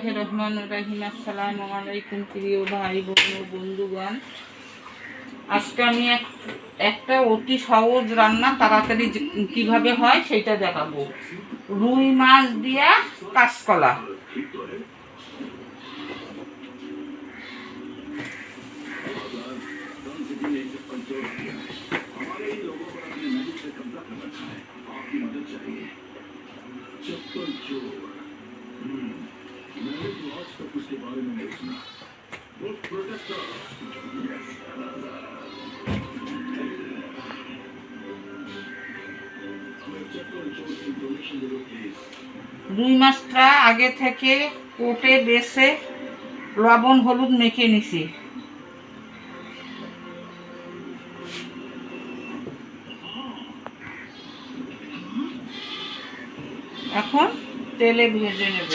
বিসমিল্লাহির রহমানির রহিম। আসসালামু আলাইকুম প্রিয় ভাই বোন ও বন্ধুগণ। আজকে আমি একটা অতি সহজ রান্না তাড়াতাড়ি কিভাবে হয় সেটা দেখাবো। রুই মাছ দিয়া কাঁচকলা। রুই মাছটা আগে থেকে কোটে বেছে লবণ হলুদ মেখে নিছি। এখন তেলে ভেজে নেব।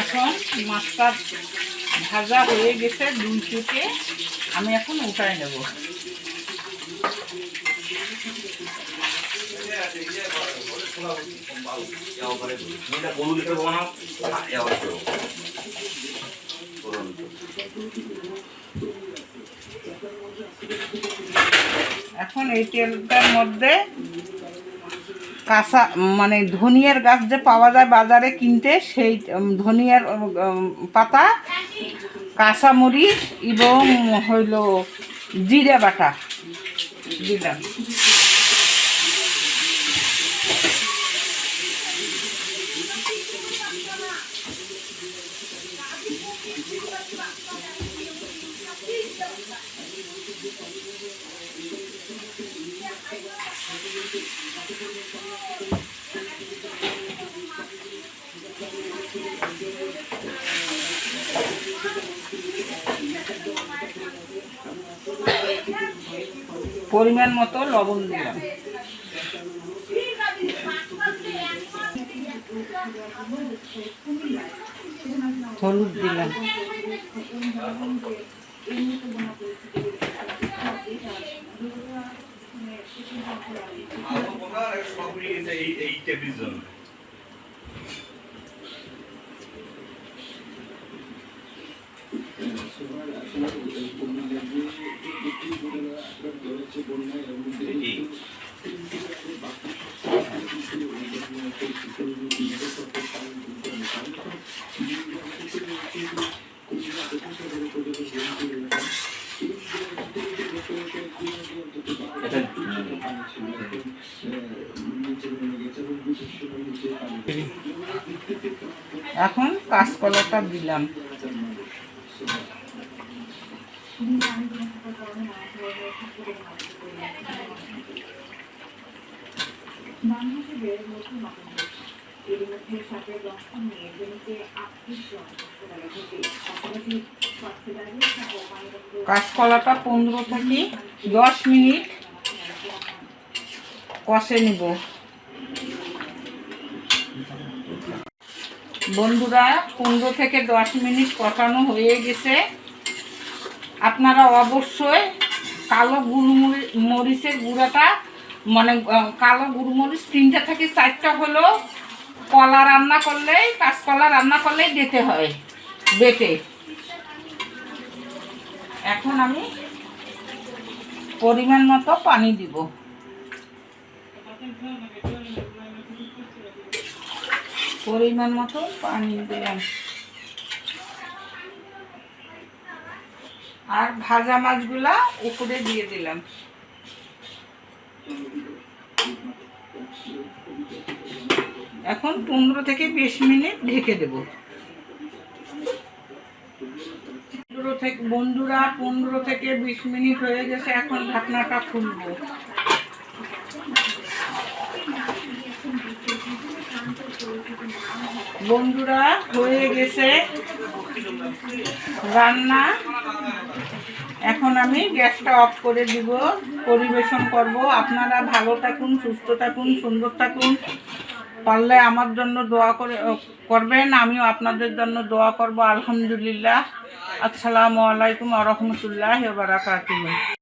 এখন মাছটা ভাজা হয়ে গেছে, দুই চুকে আমি এখন উঠায় নেব। এখন এই তেলটার মধ্যে কাঁচা মানে ধনিয়ার গাছ যে পাওয়া যায় বাজারে কিনতে, সেই ধনিয়ার পাতা, কাঁচামরিচ এবং হইল জিরা বাটা দিলাম। পরিমাণ মতো লবণ দিলাম। হলুদ দিলাম। এখন কাঁচকলাটা দিলাম। কাঁচকলাটা 15 থেকে 10 মিনিট কষে নিব। বন্ধুরা, 15 থেকে 10 মিনিট কষানো হয়ে গেছে। আপনারা অবশ্যই কালো মরিচের গুঁড়াটা মানে কালো মরিচ 3টা থেকে 4টা হলো কলা রান্না করলেই, কাঁচকলা রান্না করলেই দিতে হয় বেটে। এখন আমি পরিমাণ মতো পানি দিব। পরিমাণ মতো পানি দিলাম। আর ভাজা মাছগুলা উপরে দিয়ে দিলাম। এখন 15 থেকে 20 মিনিট ঢেকে দেব। বন্ধুরা, 15 থেকে 20 মিনিট হয়ে গেছে। এখন ঢাকনাটা খুলবো। বন্ধুরা, হয়ে গেছে। রান্না। এখন আমি গ্যাসটা অফ করে দিব, পরিবেশন করব। আপনারা ভালো থাকুন, সুস্থ থাকুন, সুন্দর থাকুন। পারলে আমার জন্য দোয়া করবেন, আমিও আপনাদের জন্য দোয়া করব। আলহামদুলিল্লাহ। আসসালামু আলাইকুম ওয়া রাহমাতুল্লাহি ওয়া বারাকাতুহু।